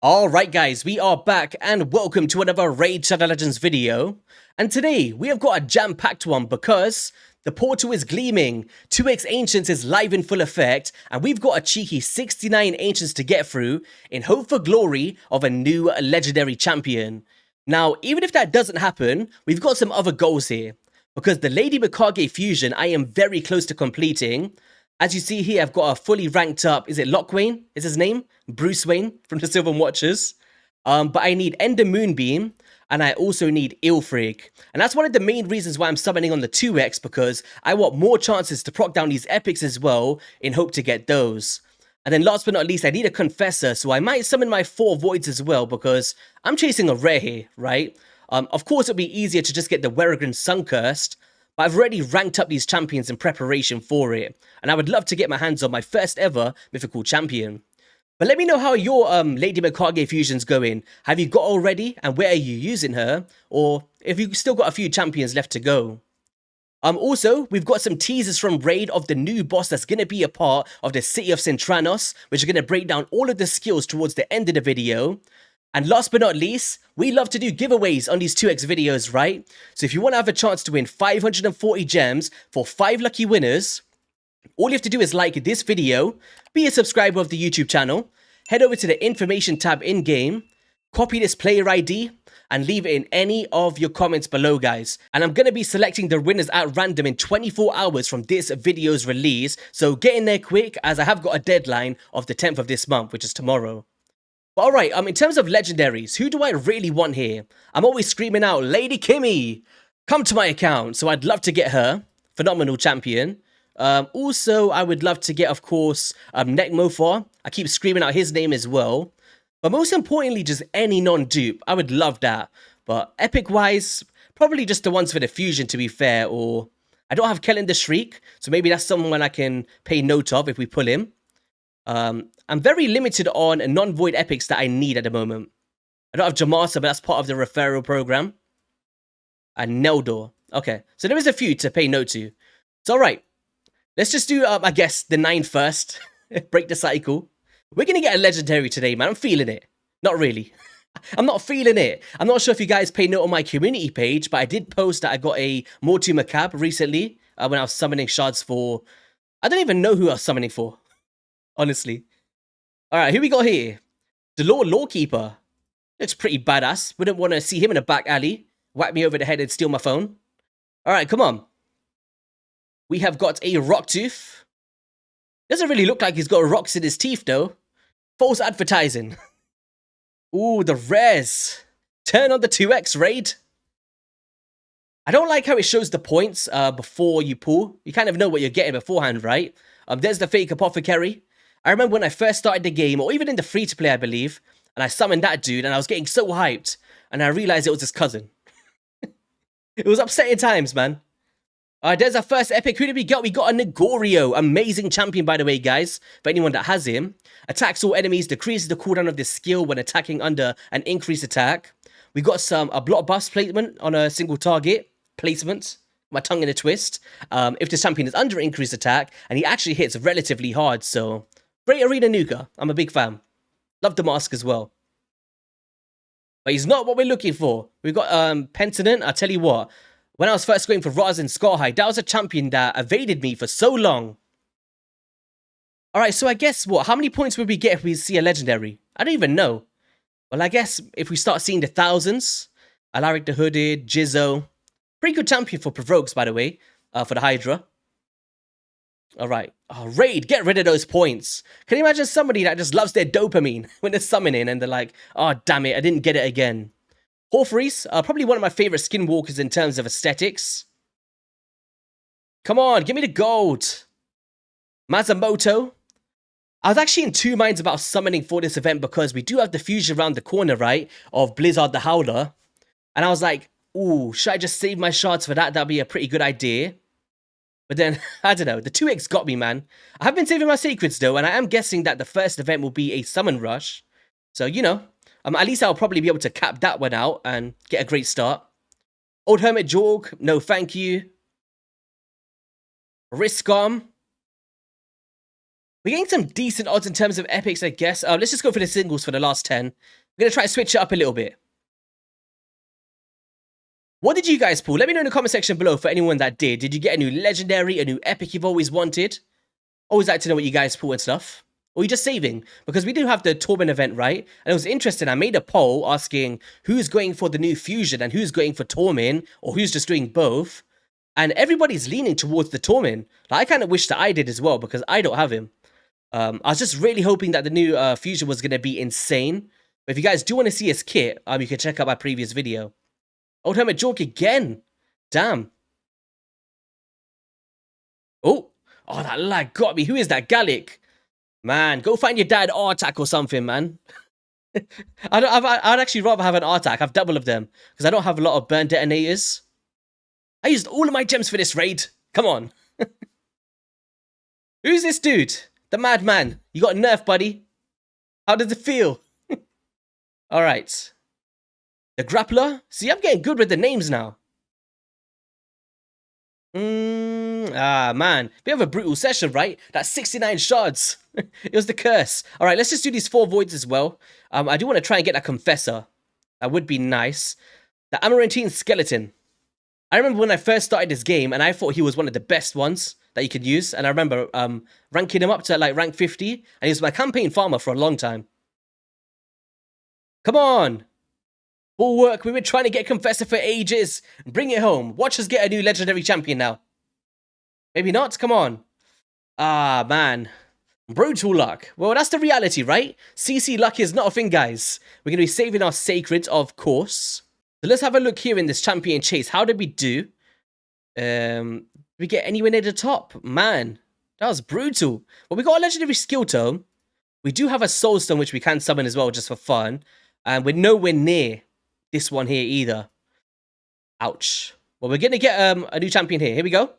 Alright guys, we are back and welcome to another Raid Shadow Legends video. And today, we have got a jam-packed one because the portal is gleaming, 2x Ancients is live in full effect, and we've got a cheeky 69 Ancients to get through in hope for glory of a new legendary champion. Now, even if that doesn't happen, we've got some other goals here. Because the Lady Mikage fusion I am very close to completing. As you see here, I've got a fully ranked up, is it Lockwayne? Is his name? Bruce Wayne from the Sylvan Watchers. But I need Ender Moonbeam, and I also need Ilfrig. And that's one of the main reasons why I'm summoning on the 2x, because I want more chances to proc down these epics as well, in hope to get those. And then last but not least, I need a Confessor, so I might summon my 4 Voids as well, because I'm chasing a rare here, right? Of course, it'll be easier to just get the Werrigan Suncursed, but I've already ranked up these champions in preparation for it, and I would love to get my hands on my first ever mythical champion. But let me know how your Lady Mikage fusion's going. Have you got already, and where are you using her? Or if you've still got a few champions left to go. Also, we've got some teasers from Raid of the new boss that's going to be a part of the City of Cintranos, which are going to break down all of the skills towards the end of the video. And last but not least, we love to do giveaways on these 2x videos, right? So if you want to have a chance to win 540 gems for 5 lucky winners, all you have to do is like this video, be a subscriber of the YouTube channel, head over to the information tab in-game, copy this player ID, and leave it in any of your comments below, guys. And I'm going to be selecting the winners at random in 24 hours from this video's release, so get in there quick, as I have got a deadline of the 10th of this month, which is tomorrow. But alright, in terms of legendaries, who do I really want here? I'm always screaming out, Lady Kimmy, come to my account, so I'd love to get her. Phenomenal champion. Also, I would love to get, of course, Nekmofor. I keep screaming out his name as well. But most importantly, just any non-dupe. I would love that. But epic-wise, probably just the ones for the fusion, to be fair. Or I don't have Kellen the Shriek, so maybe that's someone I can pay note of if we pull him. I'm very limited on non-void epics that I need at the moment. I don't have Jamasa, but that's part of the referral program. And Neldor. Okay, so there is a few to pay note to. It's alright. Let's just do, I guess, the 9 first. Break the cycle. We're going to get a legendary today, man. I'm feeling it. Not really. I'm not feeling it. I'm not sure if you guys pay note on my community page, but I did post that I got a Mortu Macab recently when I was summoning shards for... I don't even know who I was summoning for. Honestly. Alright, who we got here? The Lawkeeper. Looks pretty badass. Wouldn't want to see him in a back alley. Whack me over the head and steal my phone. Alright, come on. We have got a Rocktooth. Doesn't really look like he's got rocks in his teeth, though. False advertising. Ooh, the rares. Turn on the 2x raid. I don't like how it shows the points before you pull. You kind of know what you're getting beforehand, right? There's the fake Apothecary. I remember when I first started the game, or even in the free-to-play, I believe, and I summoned that dude, and I was getting so hyped, and I realized it was his cousin. It was upsetting times, man. There's our first epic. Who did we get? We got a Negorio. Amazing champion, by the way, guys. For anyone that has him. Attacks all enemies, decreases the cooldown of this skill when attacking under an increased attack. We got a block buff placement on a single target. Placement. My tongue in a twist. If the champion is under increased attack, and he actually hits relatively hard, so... Great arena nuker. I'm a big fan. Love the mask as well. But he's not what we're looking for. We've got Pentinent. I'll tell you what. When I was first going for Raz and Scarhide, that was a champion that evaded me for so long. Alright, so I guess what? How many points would we get if we see a legendary? I don't even know. Well, I guess if we start seeing the thousands. Alaric the Hooded, Jizzo. Pretty good champion for Provokes, by the way. For the Hydra. Alright. Oh, Raid, get rid of those points. Can you imagine somebody that just loves their dopamine when they're summoning and they're like, oh, damn it, I didn't get it again. Horfreys, probably one of my favorite skinwalkers in terms of aesthetics. Come on, give me the gold. Masamoto. I was actually in 2 minds about summoning for this event because we do have the fusion around the corner, right, of Blizzard the Howler. And I was like, ooh, should I just save my shards for that? That'd be a pretty good idea. But then, I don't know, the 2x got me, man. I have been saving my secrets, though, and I am guessing that the first event will be a summon rush. So, you know, at least I'll probably be able to cap that one out and get a great start. Old Hermit Jorg, no thank you. Riscom. We're getting some decent odds in terms of epics, I guess. Let's just go for the singles for the last 10. We're going to try to switch it up a little bit. What did you guys pull? Let me know in the comment section below for anyone that did. Did you get a new legendary, a new epic you've always wanted? Always like to know what you guys pull and stuff. Or you're just saving? Because we do have the Torment event, right? And it was interesting. I made a poll asking who's going for the new fusion and who's going for Torment, or who's just doing both. And everybody's leaning towards the Torment. Like, I kind of wish that I did as well, because I don't have him. I was just really hoping that the new fusion was going to be insane. But if you guys do want to see his kit, you can check out my previous video. Old Hermit Jork again. Damn. Oh, that lag got me. Who is that? Gallic. Man, go find your dad R-Tac or something, man. I'd actually rather have an R-Tac. I've double of them. Because I don't have a lot of burn detonators. I used all of my gems for this raid. Come on. Who's this dude? The madman. You got a nerf, buddy. How does it feel? Alright. The grappler? See, I'm getting good with the names now. Man. Bit of a brutal session, right? That's 69 shards. It was the curse. Alright, let's just do these 4 voids as well. I do want to try and get that confessor. That would be nice. The Amarantine skeleton. I remember when I first started this game, and I thought he was one of the best ones that you could use. And I remember ranking him up to like rank 50. And he was my campaign farmer for a long time. Come on. Bulwark, we've been trying to get Confessor for ages. Bring it home. Watch us get a new legendary champion now. Maybe not? Come on. Man. Brutal luck. Well, that's the reality, right? CC luck is not a thing, guys. We're going to be saving our sacreds, of course. So let's have a look here in this champion chase. How did we do? Did we get anywhere near the top? Man, that was brutal. Well, we got a legendary skill tome. We do have a soul stone, which we can summon as well, just for fun. And we're nowhere near this one here either. Ouch. Well, we're going to get a new champion here. Here we go.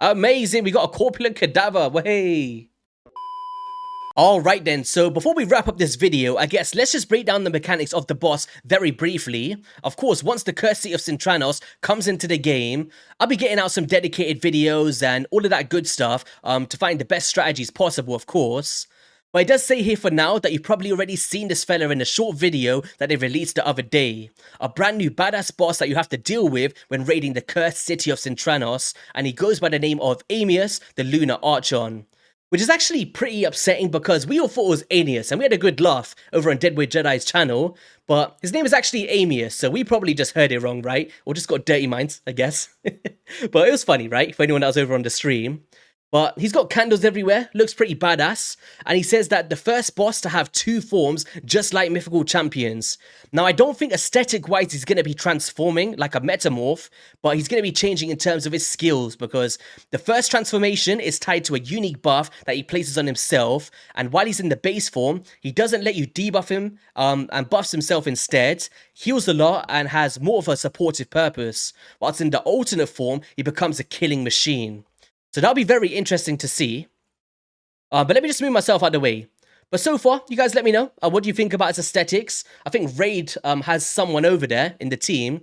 Amazing. We got a corpulent cadaver. Hey. Alright then, so before we wrap up this video, I guess let's just break down the mechanics of the boss very briefly. Of course, once the Cursed City of Sintranos comes into the game, I'll be getting out some dedicated videos and all of that good stuff to find the best strategies possible, of course. But it does say here for now that you've probably already seen this fella in a short video that they released the other day. A brand new badass boss that you have to deal with when raiding the Cursed City of Sintranos, and he goes by the name of Amius The Lunar Archon. Which is actually pretty upsetting because we all thought it was Aeneas, and we had a good laugh over on Deadwood Jedi's channel, but his name is actually Amius, so we probably just heard it wrong, right? Or just got dirty minds, I guess. But it was funny, right? For anyone that was over on the stream. But he's got candles everywhere, looks pretty badass, and he says that the first boss to have 2 forms, just like mythical champions. Now, I don't think aesthetic-wise he's going to be transforming like a metamorph, but he's going to be changing in terms of his skills, because the first transformation is tied to a unique buff that he places on himself, and while he's in the base form, he doesn't let you debuff him, and buffs himself instead, heals a lot, and has more of a supportive purpose. Whilst in the alternate form, he becomes a killing machine. So that'll be very interesting to see. But let me just move myself out of the way. But so far, you guys let me know. What do you think about his aesthetics? I think Raid has someone over there in the team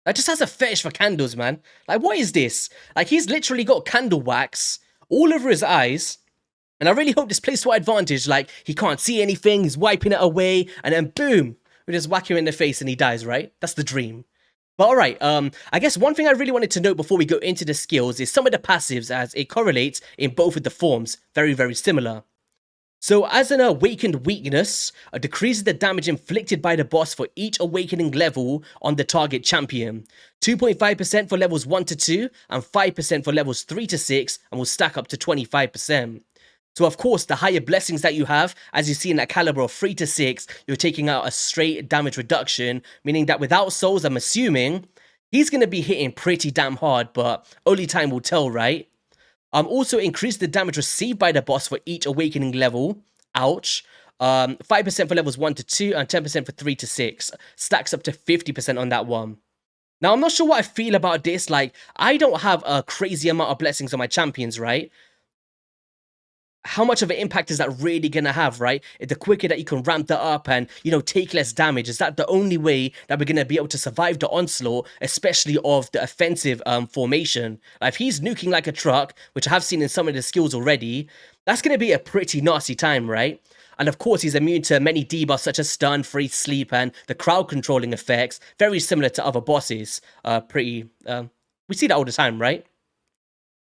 that just has a fetish for candles, man. Like, what is this? Like, he's literally got candle wax all over his eyes. And I really hope this plays to our advantage. Like, he can't see anything, he's wiping it away, and then boom, we just whack him in the face and he dies, right? That's the dream. But alright, I guess one thing I really wanted to note before we go into the skills is some of the passives, as it correlates in both of the forms, very, very similar. So as an awakened weakness, decreases the damage inflicted by the boss for each awakening level on the target champion. 2.5% for levels 1 to 2, and 5% for levels 3 to 6, and will stack up to 25%. So of course, the higher blessings that you have, as you see in that caliber of 3 to 6, you're taking out a straight damage reduction, meaning that without souls, I'm assuming, he's going to be hitting pretty damn hard, but only time will tell, right? Also increase the damage received by the boss for each awakening level, ouch. 5% for levels 1 to 2, and 10% for 3 to 6, stacks up to 50% on that one. Now, I'm not sure what I feel about this, like, I don't have a crazy amount of blessings on my champions, right? how much of an impact is that really going to have, right? The quicker that you can ramp that up and, take less damage, is that the only way that we're going to be able to survive the onslaught, especially of the offensive formation? Like, if he's nuking like a truck, which I have seen in some of the skills already, that's going to be a pretty nasty time, right? And of course, he's immune to many debuffs such as stun, freeze, sleep, and the crowd controlling effects, very similar to other bosses. We see that all the time, right?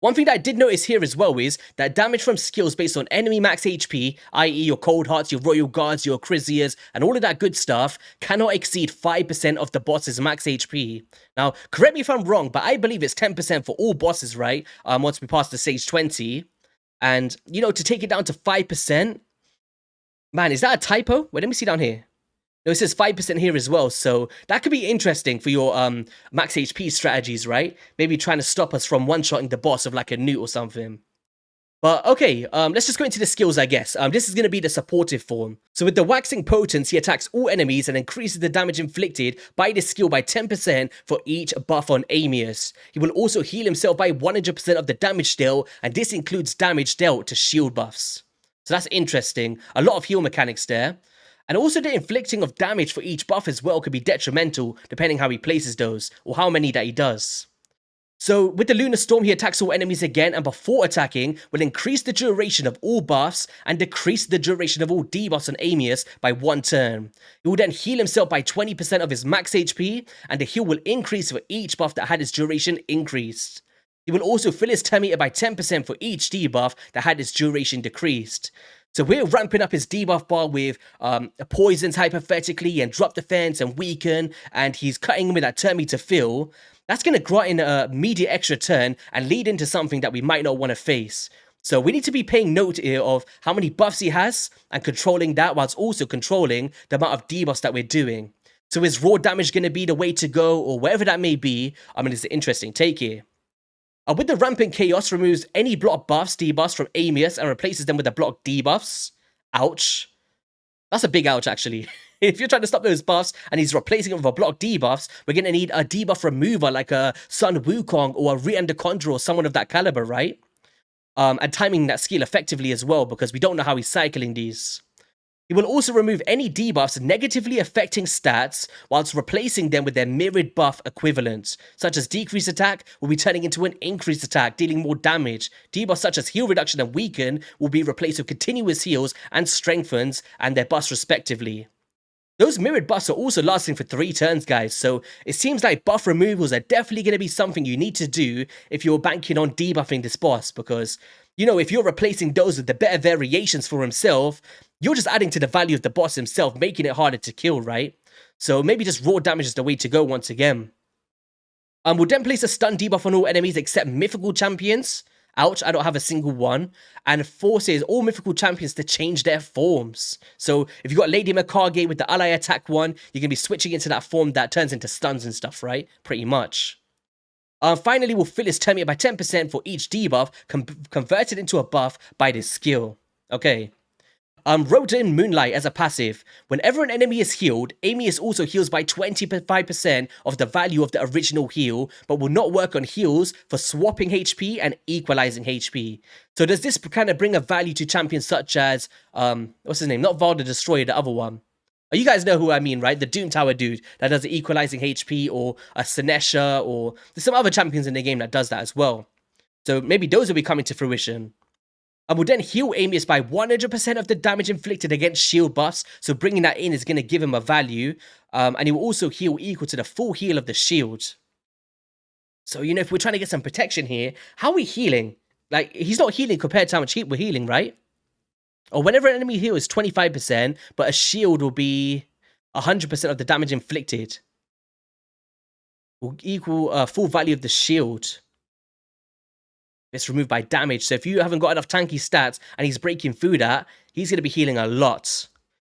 One thing that I did notice here as well is that damage from skills based on enemy max HP, i.e. your Cold Hearts, your Royal Guards, your Chrysias, and all of that good stuff, cannot exceed 5% of the boss's max HP. Now, correct me if I'm wrong, but I believe it's 10% for all bosses, right? Once we pass the stage 20. And, to take it down to 5%, man, is that a typo? Wait, let me see down here. No, it says 5% here as well, so that could be interesting for your max HP strategies, right? Maybe trying to stop us from one-shotting the boss of like a newt or something. But okay, let's just go into the skills, I guess. This is going to be the supportive form. So with the Waxing Potence, he attacks all enemies and increases the damage inflicted by this skill by 10% for each buff on Amius. He will also heal himself by 100% of the damage dealt, and this includes damage dealt to shield buffs. So that's interesting. A lot of heal mechanics there. And also the inflicting of damage for each buff as well could be detrimental depending how he places those, or how many that he does. So with the Lunar Storm, he attacks all enemies again, and before attacking, will increase the duration of all buffs and decrease the duration of all debuffs on Amius by 1 turn. He will then heal himself by 20% of his max HP, and the heal will increase for each buff that had its duration increased. He will also fill his turn meter by 10% for each debuff that had its duration decreased. So we're ramping up his debuff bar with poisons hypothetically, and drop defense and weaken, and he's cutting with that turn meter fill. That's going to grant in a immediate extra turn and lead into something that we might not want to face. So we need to be paying note here of how many buffs he has and controlling that, whilst also controlling the amount of debuffs that we're doing. So is raw damage going to be the way to go, or whatever that may be? I mean, it's an interesting take here. With the Rampant Chaos, removes any block buffs, debuffs from Amius and replaces them with the block debuffs. Ouch. That's a big ouch, actually. If you're trying to stop those buffs and he's replacing them with a block debuffs, we're going to need a debuff remover like a Sun Wukong or a Rian the Conjurer or someone of that caliber, right? And timing that skill effectively as well, because we don't know how he's cycling these. He will also remove any debuffs negatively affecting stats, whilst replacing them with their mirrored buff equivalents, such as decreased attack will be turning into an increased attack, dealing more damage. Debuffs such as heal reduction and weaken will be replaced with continuous heals and strengthens, and their buffs respectively. Those mirrored buffs are also lasting for 3 turns, guys, so it seems like buff removals are definitely going to be something you need to do if you're banking on debuffing this boss, because, if you're replacing those with the better variations for himself, you're just adding to the value of the boss himself, making it harder to kill, right? So maybe just raw damage is the way to go once again. We'll then place a stun debuff on all enemies except mythical champions. Ouch, I don't have a single one. And forces all mythical champions to change their forms. So if you've got Lady Mikage with the ally attack one, you're going to be switching into that form that turns into stuns and stuff, right? Pretty much. Finally, we'll fill his turn meter by 10% for each debuff converted into a buff by this skill. Okay. Wrote in Moonlight as a passive. Whenever an enemy is healed, Amius also heals by 25% of the value of the original heal, but will not work on heals for swapping HP and equalizing HP. So does this kind of bring a value to champions such as, what's his name? Not Val the Destroyer, the other one. You guys know who I mean, right? The Doom Tower dude that does the equalizing HP, or a Sinesha, or there's some other champions in the game that does that as well. So maybe those will be coming to fruition. And will then heal Amius by 100% of the damage inflicted against shield buffs, so bringing that in is going to give him a value, and he will also heal equal to the full heal of the shield. So, if we're trying to get some protection here, how are we healing? Like, he's not healing compared to how much we're healing, right? Or whenever an enemy heal is 25%, but a shield will be 100% of the damage inflicted. Will equal full value of the shield. It's removed by damage. So if you haven't got enough tanky stats and he's breaking through that, he's going to be healing a lot.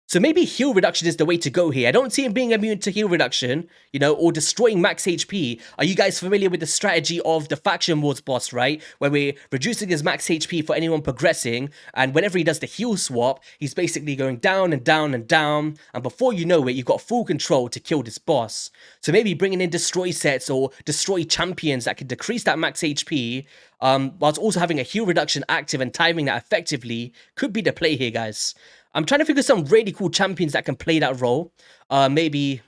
So maybe heal reduction is the way to go here. I don't see him being immune to heal reduction, you know, or destroying max HP. Are you guys familiar with the strategy of the Faction Wars boss, right? Where we're reducing his max HP for anyone progressing, and whenever he does the heal swap, he's basically going down and down and down, and before you know it, you've got full control to kill this boss. So maybe bringing in destroy sets or destroy champions that can decrease that max HP, whilst also having a heal reduction active and timing that effectively could be the play here, guys. I'm trying to figure some really cool champions that can play that role. Maybe,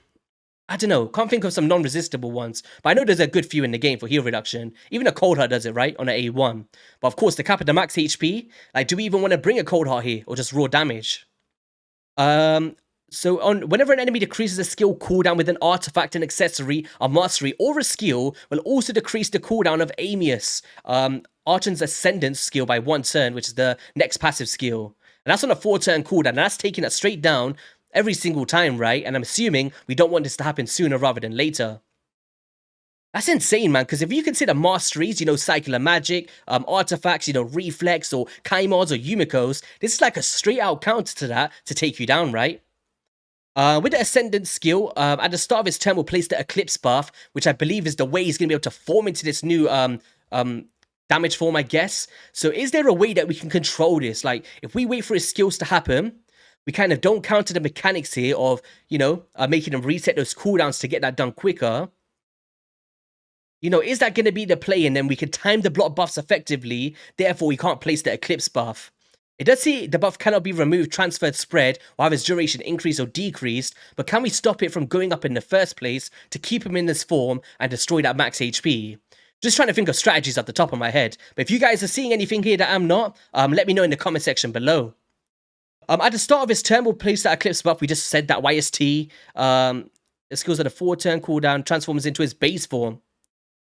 I don't know, can't think of some non-resistible ones. But I know there's a good few in the game for heal reduction. Even a Cold Heart does it, right? On an A1. But of course, the cap of the max HP, like, do we even want to bring a Cold Heart here? Or just raw damage? So whenever an enemy decreases a skill cooldown with an artifact, an accessory, a mastery, or a skill, will also decrease the cooldown of Amius, Archon's Ascendance skill by 1 turn, which is the next passive skill. And that's on a 4-turn cooldown, and that's taking it straight down every single time, right? And I'm assuming we don't want this to happen sooner rather than later. That's insane, man, because if you consider masteries, you know, Cycler Magic, artifacts, you know, Reflex, or Kaimons, or Yumikos, this is like a straight-out counter to that to take you down, right? With the Ascendant skill, at the start of his turn, we'll place the Eclipse buff, which I believe is the way he's going to be able to form into this new damage form, I guess. So is there a way that we can control this? Like, if we wait for his skills to happen, we kind of don't counter the mechanics here of, you know, making him reset those cooldowns to get that done quicker. You know, is that going to be the play? And then we can time the block buffs effectively, therefore we can't place the Eclipse buff. It does see the buff cannot be removed, transferred, spread, or have its duration increased or decreased, but can we stop it from going up in the first place to keep him in this form and destroy that max HP? Just trying to think of strategies at the top of my head. But if you guys are seeing anything here that I'm not, let me know in the comment section below. At the start of his turn, we'll place that Eclipse buff. We just said that YST. It skills at a 4-turn cooldown, transforms into his base form.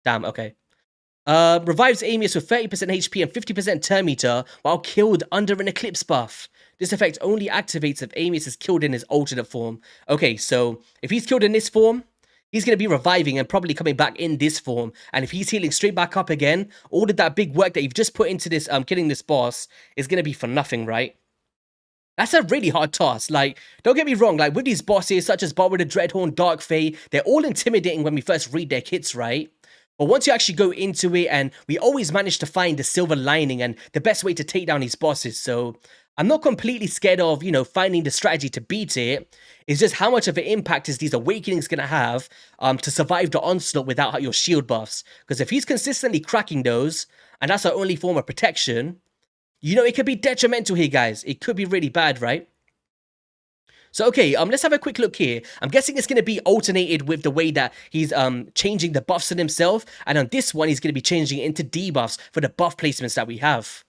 Damn, okay. Revives Amius with 30% HP and 50% turn meter while killed under an Eclipse buff. This effect only activates if Amius is killed in his alternate form. Okay, so if he's killed in this form, he's going to be reviving and probably coming back in this form. And if he's healing straight back up again, all of that big work that you've just put into this killing this boss is going to be for nothing, right? That's a really hard task. Like, don't get me wrong, like with these bosses such as Bar with the Dreadhorn, Dark Fae, they're all intimidating when we first read their kits, right? But once you actually go into it, and we always manage to find the silver lining and the best way to take down these bosses. So I'm not completely scared of, you know, finding the strategy to beat it. It's just how much of an impact is these awakenings going to have to survive the onslaught without your shield buffs. Because if he's consistently cracking those, and that's our only form of protection, you know, it could be detrimental here, guys. It could be really bad, right? So, okay, let's have a quick look here. I'm guessing it's going to be alternated with the way that he's changing the buffs on himself. And on this one, he's going to be changing it into debuffs for the buff placements that we have.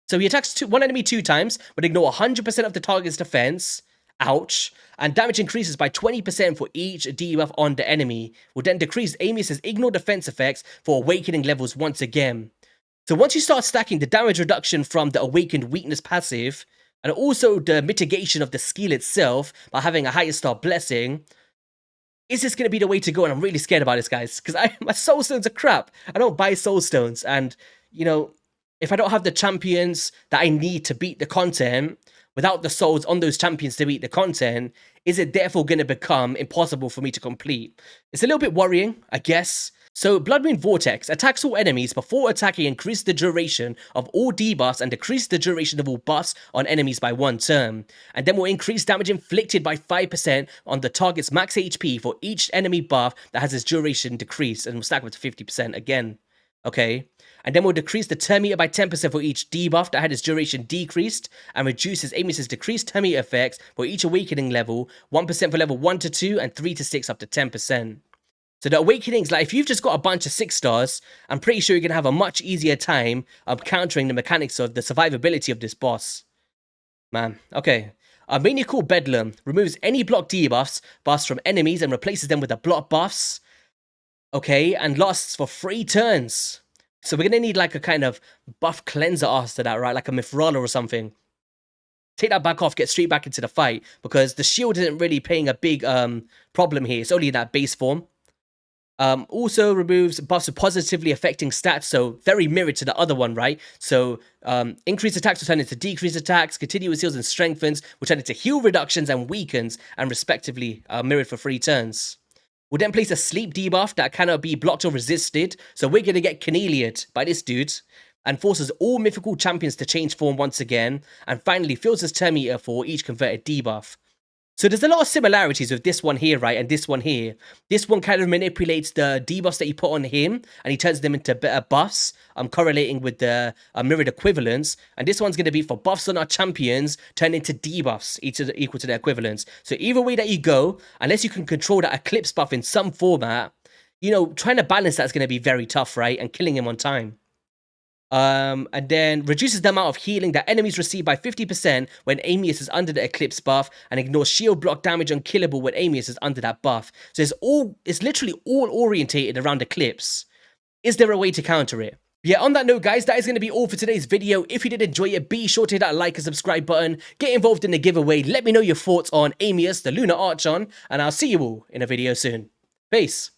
So he attacks one enemy 2 times, but ignore 100% of the target's defense. Ouch. And damage increases by 20% for each debuff on the enemy. Will then decrease Amius's ignore defense effects for awakening levels once again. So once you start stacking the damage reduction from the awakened weakness passive, and also the mitigation of the skill itself by having a higher star blessing, is this going to be the way to go? And I'm really scared about this, guys, because my soul stones are crap. I don't buy soul stones, and, you know, if I don't have the champions that I need to beat the content, without the souls on those champions to beat the content, is it therefore going to become impossible for me to complete? It's a little bit worrying, I guess. So, Blood Moon Vortex attacks all enemies before attacking, increase the duration of all debuffs and decrease the duration of all buffs on enemies by 1 turn. And then will increase damage inflicted by 5% on the target's max HP for each enemy buff that has its duration decreased, and will stack up to 50% again. Okay. And then we'll decrease the turn meter by 10% for each debuff that had its duration decreased, and reduces Amius's decreased turn meter effects for each awakening level, 1% for level 1 to 2 and 3 to 6 up to 10%. So the awakenings, like if you've just got a bunch of 6 stars, I'm pretty sure you're going to have a much easier time of countering the mechanics of the survivability of this boss. Man, okay. Maniacal Bedlam removes any block debuffs from enemies and replaces them with the block buffs. Okay, and lasts for 3 turns. So we're going to need like a kind of buff cleanser after that, right? Like a Mithrala or something. Take that back off, get straight back into the fight, because the shield isn't really playing a big problem here. It's only in that base form. Also removes buffs with positively affecting stats, so very mirrored to the other one, right? So increased attacks will turn into decreased attacks, continuous heals and strengthens will turn into heal reductions and weakens, and respectively mirrored for 3 turns. We'll then place a sleep debuff that cannot be blocked or resisted, so we're going to get Cornelia'd by this dude, and forces all mythical champions to change form once again, and finally fills his turn meter for each converted debuff. So there's a lot of similarities with this one here, right, and this one here. This one kind of manipulates the debuffs that you put on him, and he turns them into better buffs, correlating with the mirrored equivalents. And this one's going to be for buffs on our champions, turn into debuffs, equal to their equivalents. So either way that you go, unless you can control that Eclipse buff in some format, you know, trying to balance that's going to be very tough, right, and killing him on time. And then reduces the amount of healing that enemies receive by 50% when Amius is under the Eclipse buff, and ignores shield block damage unkillable when Amius is under that buff. So it's literally all orientated around Eclipse. Is there a way to counter it? Yeah, on that note, guys, that is going to be all for today's video. If you did enjoy it, be sure to hit that like and subscribe button. Get involved in the giveaway. Let me know your thoughts on Amius, the Lunar Archon, and I'll see you all in a video soon. Peace.